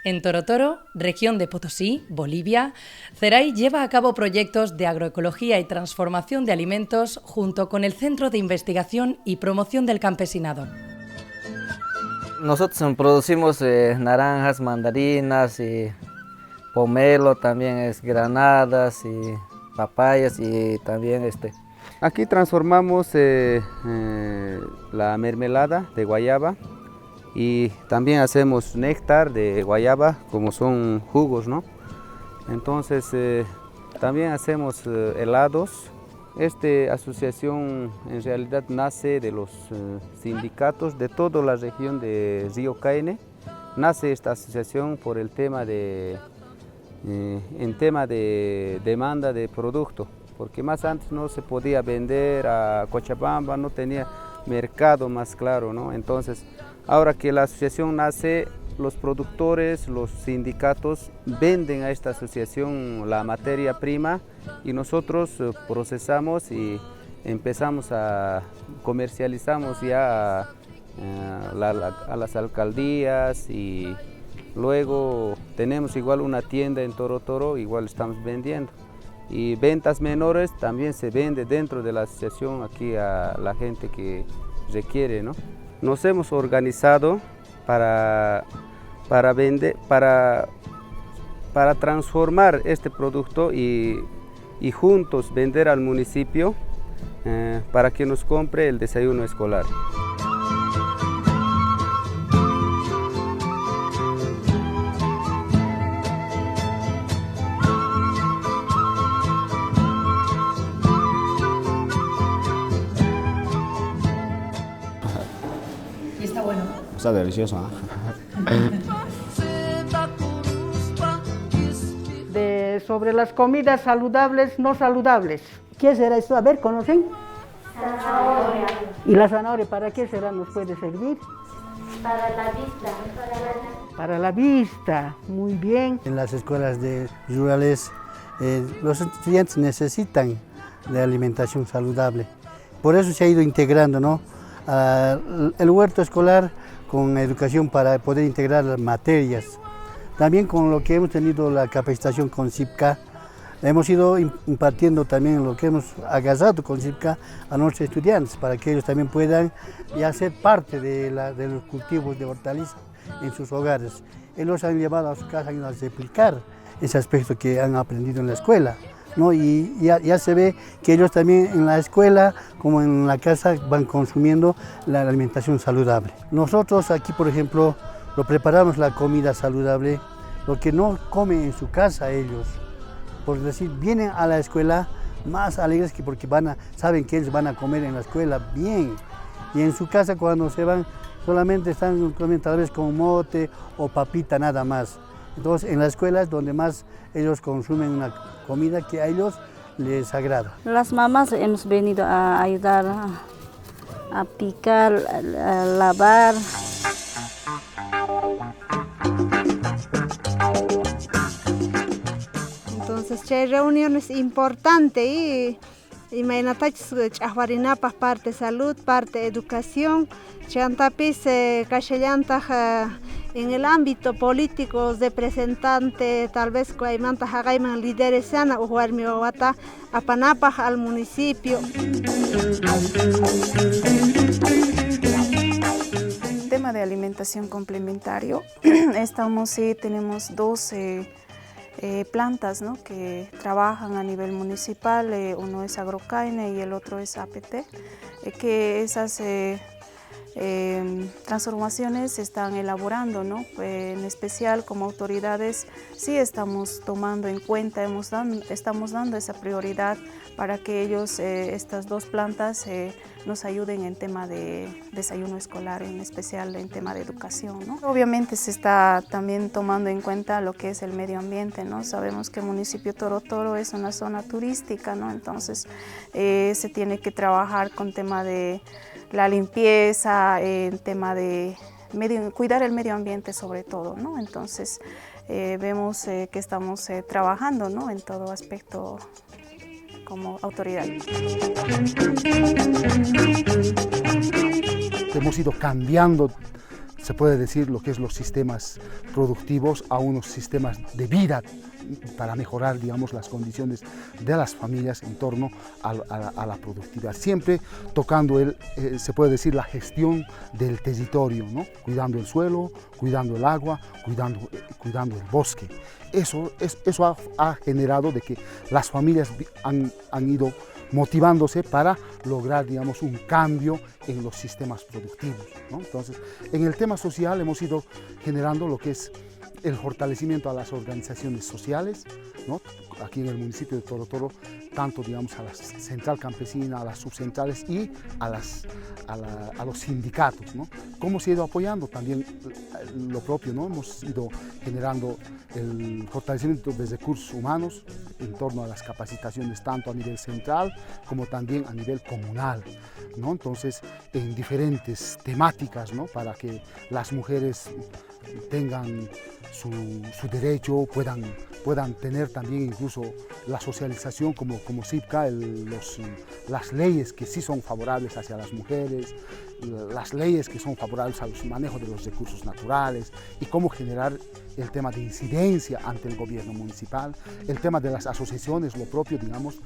En Toro Toro, región de Potosí, Bolivia, CERAI lleva a cabo proyectos de agroecología y transformación de alimentos junto con el Centro de Investigación y Promoción del Campesinado. Nosotros producimos naranjas, mandarinas y pomelo, también es granadas y papayas y también Aquí transformamos la mermelada de guayaba y también hacemos néctar de guayaba, como son jugos, ¿no? Entonces también hacemos helados. Esta asociación en realidad nace de los sindicatos de toda la región de Río Caine. Nace esta asociación por el tema en tema de demanda de producto, porque más antes no se podía vender a Cochabamba, no tenía mercado más claro, ¿no? Entonces, ahora que la asociación nace, los productores, los sindicatos venden a esta asociación la materia prima y nosotros procesamos y empezamos a comercializamos ya a las alcaldías y luego tenemos igual una tienda en Toro Toro, igual estamos vendiendo. Y ventas menores también se vende dentro de la asociación aquí a la gente que requiere, ¿no? Nos hemos organizado para transformar este producto y juntos vender al municipio para que nos compre el desayuno escolar. Y está bueno. Está delicioso, Sobre las comidas saludables, no saludables. ¿Qué será esto? A ver, ¿conocen? Zanahoria. ¿Y la zanahoria para qué será? ¿Nos puede servir? Para la vista. Para la vista, muy bien. En las escuelas rurales los estudiantes necesitan de alimentación saludable. Por eso se ha ido integrando, ¿no? El huerto escolar con educación para poder integrar las materias. También con lo que hemos tenido la capacitación con CIPCA, hemos ido impartiendo también lo que hemos agasado con CIPCA a nuestros estudiantes para que ellos también puedan ya ser parte de los cultivos de hortalizas en sus hogares. Ellos han llevado a su casa, han ido a replicar ese aspecto que han aprendido en la escuela, ¿no? Y ya se ve que ellos también en la escuela como en la casa van consumiendo la alimentación saludable. Nosotros aquí, por ejemplo, lo preparamos la comida saludable, lo que no comen en su casa ellos. Por decir, vienen a la escuela más alegres que porque saben que ellos van a comer en la escuela bien. Y en su casa cuando se van solamente están comiendo tal vez con mote o papita nada más. Entonces en la escuela es donde más ellos consumen una comida que a ellos les agrada. Las mamás hemos venido a ayudar a picar, a lavar. Entonces, hay reuniones importantes y imagínate, parte salud, parte educación, chantapis, en el ámbito político, representante, tal vez hay líderes sana o apanapaj al municipio. Tema de alimentación complementario, tenemos 12 plantas, ¿no?, que trabajan a nivel municipal, uno es Agrocaine y el otro es APT, que esas transformaciones se están elaborando, ¿no? En especial como autoridades sí estamos tomando en cuenta, estamos dando esa prioridad para que ellos, estas dos plantas, nos ayuden en tema de desayuno escolar, en especial en tema de educación, ¿no? Obviamente se está también tomando en cuenta lo que es el medio ambiente, ¿no? Sabemos que el municipio Toro Toro es una zona turística, ¿no? Entonces se tiene que trabajar con tema de la limpieza, en tema de cuidar el medio ambiente sobre todo, ¿no? Entonces vemos que estamos trabajando, ¿no?, en todo aspecto como autoridad. Hemos ido cambiando se puede decir, lo que es los sistemas productivos a unos sistemas de vida para mejorar, digamos, las condiciones de las familias en torno a la productividad. Siempre tocando, se puede decir, la gestión del territorio, ¿no? Cuidando el suelo, cuidando el agua, cuidando el bosque. Eso ha generado de que las familias han ido motivándose para lograr, digamos, un cambio en los sistemas productivos, ¿no? Entonces, en el tema social hemos ido generando lo que es el fortalecimiento a las organizaciones sociales, ¿no? Aquí en el municipio de Toro Toro, tanto, digamos, a la central campesina, a las subcentrales y a los sindicatos, ¿no? ¿Cómo se ha ido apoyando? También lo propio, ¿no? Hemos ido generando el fortalecimiento de recursos humanos en torno a las capacitaciones tanto a nivel central como también a nivel comunal, ¿no? Entonces, en diferentes temáticas, ¿no? Para que las mujeres tengan su derecho, puedan tener también incluso la socialización como CIPCA, las leyes que sí son favorables hacia las mujeres, las leyes que son favorables al manejo de los recursos naturales y cómo generar el tema de incidencia ante el gobierno municipal, el tema de las asociaciones, lo propio, digamos,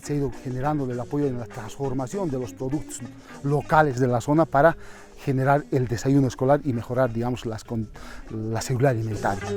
se ha ido generando el apoyo en la transformación de los productos locales de la zona para generar el desayuno escolar y mejorar, digamos, la seguridad alimentaria.